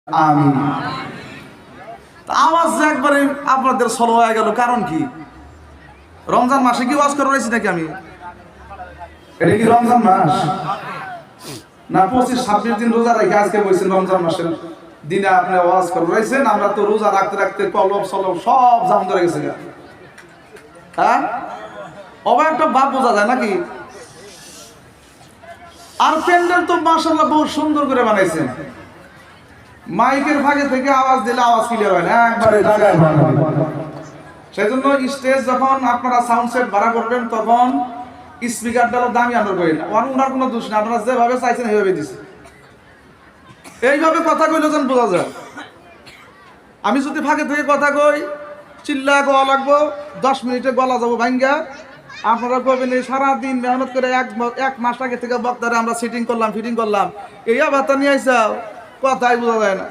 আমিন। আওয়াজ একবারে আপনাদের সলো হয়ে গেল, কারণ কি? রমজান মাসে কি ওয়াজ করে রয়েছি নাকি আমি? এটা কি রমজান মাস না 25-26 দিন রোজা রেখে আজকে বলছেন রমজান মাসের দিনে আপনি ওয়াজ করে রয়েছেন? আমরা তো রোজা রাখতে রাখতে কলব সলব সব জাম ধরে গেছে। হ্যাঁ, অবাক একটা ভাব বোঝা যায় নাকি? আর প্যান্ডেল তো মাশাআল্লাহ বহুত সুন্দর করে বানাইছেন। মাইকের ভাগে থেকে আওয়াজ দিলে আওয়াজ ক্লিয়ার হয় না, একবারে জায়গায় ভালো। সেজন্য স্টেজ যখন আপনারা সাউন্ড সেট ভাড়া করবেন তখন স্পিকারটাও দামি আনার করেন, ওনার কোনো দোষ না, আপনারা যেভাবে চাইছেন সেইভাবে দিচ্ছে। এইভাবে কথা কইলে যেন বোঝা যায়। আমি যদি ফাঁকে থেকে কথা কই, চিল্লা গলা লাগবো, 10 মিনিটে গলা যাবো ভাঙ্গা। আপনারা কবেন এই সারাদিন মেহনত করে এক মাস আগে থেকে বক্তারে আমরা সিটিং করলাম, ফিটিং করলাম, এই ভাতা নিয়ে আইসাও, কথাই বোঝা যায় না।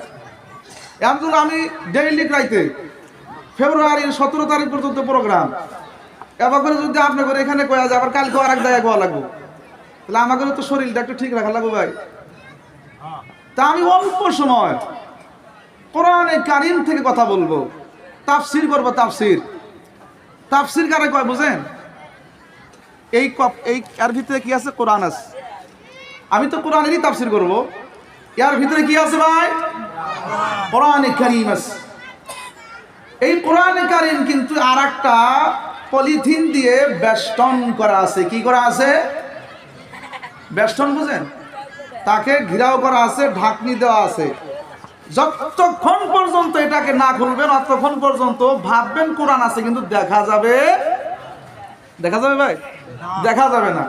এমন আমি ডেইলি রাইতে ফেব্রুয়ারির 17 তারিখ পর্যন্ত প্রোগ্রাম, এবার করে যদি আপনি করে এখানে কয়া যায় আবার কালকে আর এক জায়গায় গোয়া লাগবো, তাহলে আমাকে তো শরীরটা একটু ঠিক রাখা লাগবে ভাই। তা আমি অল্প সময় কোরআনে কারীম থেকে কথা বলবো, তাফসির করবো। তাফসির কারে কয় বুঝেন? এই এর ভিতরে কি আছে? কোরআন আছে। আমি তো কোরআনেরই তাফসির করবো। এর ভিতরে কি আছে ভাই? কোরআনে কারীম আছে। এই কোরআনে কারীম কিন্তু আর একটা পলিথিন দিয়ে বেষ্টন করা আছে। কি করা আছে? বেষ্টন বুঝেন? তাকে ঘিরাও করা আছে, ঢাকনি দেওয়া আছে। যতক্ষণ পর্যন্ত এটাকে না খুলবেন ততক্ষণ পর্যন্ত ভাববেন কোরআন আছে, কিন্তু দেখা যাবে ভাই? দেখা যাবে না।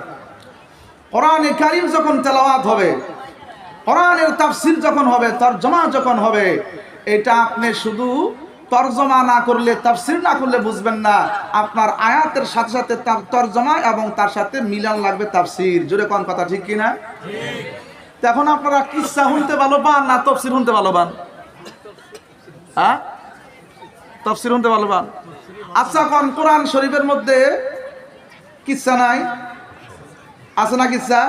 কোরআনে কারীম যখন তেলাওয়াত হবে, কোরআনের তাফসীর যখন হবে, তরজমা যখন হবে, এটা আপনি শুধু তরজমা না করলে, তাফসীর না করলে বুঝবেন না। আপনার আয়াতের সাথে সাথে তার তরজমা এবং তার সাথে মিলান লাগবে তাফসীর। জোরে কোন কথা ঠিক কিনা? এখন আপনারা কিসসা শুনতে ভালো পান না তাফসীর শুনতে ভালো পান? হ্যাঁ, তাফসীর শুনতে ভালো পান। আচ্ছা, কোরআন শরীফের মধ্যে কিসসা নাই? আছে না কিসসা?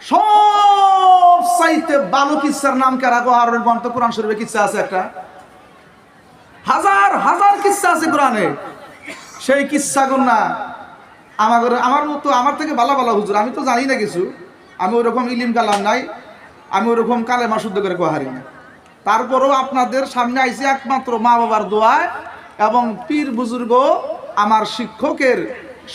সব চাইতে ভালো কিসসার নাম কারা গো? আর বন্ত কোরআন শরীফে কিসসা আছে একটা, হাজার হাজার কিসসা আছে কোরআনে। সেই কিসসাগুলো না আমার মতো, আমার থেকে ভালো ভালো হুজুর, আমি তো জানি না কিছু, আমি ওরকম ইলিম কালাম নাই, আমি ওরকম কালেমা শুদ্ধ করে কোহারি না। তারপরেও আপনাদের সামনে আইসি একমাত্র মা বাবার দোয়ায় এবং পীর বুজুর্গ আমার শিক্ষকের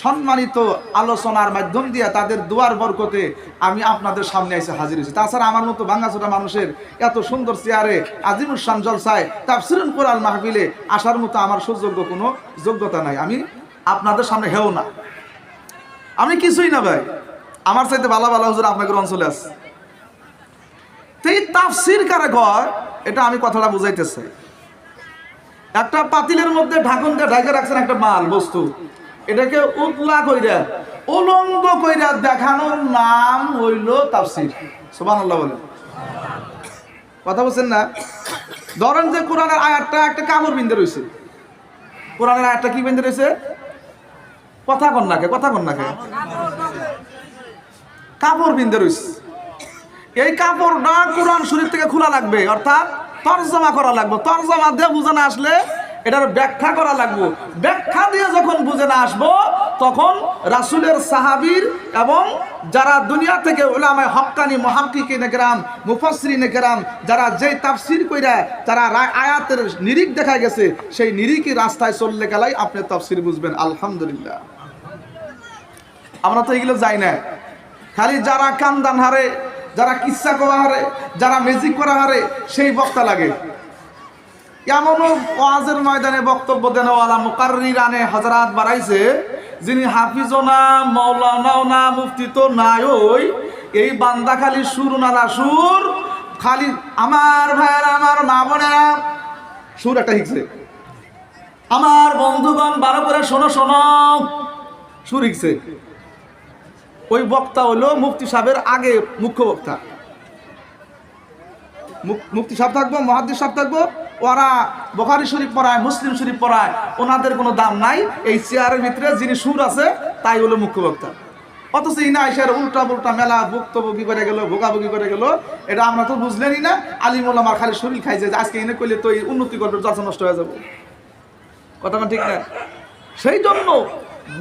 সম্মানিত আলোচনার মাধ্যম দিয়ে তাদের দোয়ার বরকতে আমি আপনাদের সামনে এসে হাজির হয়েছি। তাছাড়া আমার মতো ভাঙ্গাচোরা মানুষের এত সুন্দর চেয়ারে আজিমুস শান জলসায় তাফসীরুল কোরআন মাহফিলে আসার মতো আমার সুযোগ্য কোনো যোগ্যতা নাই। আমি আপনাদের সামনে হেও না, আমি কিছুই না ভাই। আমার চাইতে ভালো ভালো হুজুর আপনাদের অঞ্চলে আছে। এই তাফসীর কারে কয়, এটা আমি কথাটা বুঝাইতেছি। একটা পাতিলের মধ্যে ঢাকন দিয়ে ঢাকে রাখছেন একটা মাল বস্তু, এটাকে উতলা কইরা উলঙ্গ কইরা দেখানোর নাম হইল তাফসীর। সুবহানাল্লাহ বলেন। কথা বলছেন না? ধরেন যে কোরআনের আয়াতটা একটা কাপড় বিন্দে রয়েছে, কোরআনের আয়াতটা কি বিন্দে রয়েছে? কথা কন নাকে কাপড় বিন্দে রয়েছে। এই কাপড়টা কোরআন শরীফ থেকে খোলা লাগবে, অর্থাৎ তরজমা করা লাগবে। তরজমা দিয়ে বুঝে না আসলে এটার ব্যাখ্যা করা লাগবে। ব্যাখ্যা দিয়ে যখন বুঝে না আসবো, তখন রাসূলের সাহাবীর এবং যারা দুনিয়া থেকে উলামায়ে হক্কানি, মুহাক্কিকিনে কেরাম, মুফাসসিরিনে কেরাম, যারা যেই তাফসীর কইরা তারা আয়াতের নিরিখ দেখা গেছে, সেই নিরিখি রাস্তায় চললে গেলাই আপনি তাফসীর বুঝবেন। আলহামদুলিল্লাহ, আমরা তো এগুলো যাই না। খালি যারা কান্দান হারে, যারা কিচ্ছা করা হারে, যারা ম্যাজিক করা হারে, সেই বক্তা লাগে। এমনও ওয়াজের ময়দানে বক্তব্য দেনওয়ালা মুকাররিরানে হযরত বাড়াইছে, যিনি হাফিজও না, মাওলানাও না, মুফতি তো নাই, ওই এই বান্দা খালি সুর নালা সুর, খালি আমার ভাইয়েরা, আমার মা বোনেরা, সুর একটা শিখছে। আমার বন্ধুগণ ভালো করে শোনো, সুর শিখছে। ওই বক্তা হলো মুফতি সাহেবের আগে মুখ্য বক্তা। মুফতি সাহেব থাকবো, মুহাদ্দিস সাহেব থাকবো, ওরা বুখারী শরীফ পড়ায়, মুসলিম শরীফ পড়ায়, ওনাদের কোনো দাম নাই। এই চেয়ারের ভিতরে যিনি সুর আছে তাই হলো মুখ্য বক্তা। অথচ ইনা এসে উল্টা পুল্টা মেলা ভুক্তভোগী করে গেল, ভোগাভুগি করে গেল। এটা আমরা তো বুঝলেনই না। আলিম ওলামার খালি শরীর খাইছে যে আজকে এনে করলে তো এই উন্নতি করবে, যত নষ্ট হয়ে যাবো। কথা ঠিক না? সেই জন্য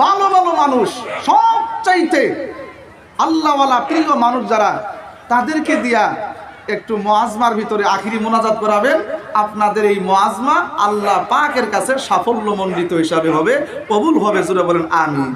ভালো ভালো মানুষ, সবচাইতে আল্লাহওয়ালা প্রিয় মানুষ যারা, তাদেরকে দিয়া একটু মুআজমার ভিতরে আখিরি মোনাজাত করাবেন। আপনাদের এই মুআজমা আল্লাহ পাকের কাছে সাফল্যমণ্ডিত হিসাবে হবে, কবুল হবে। জোরে বলেন আমিন।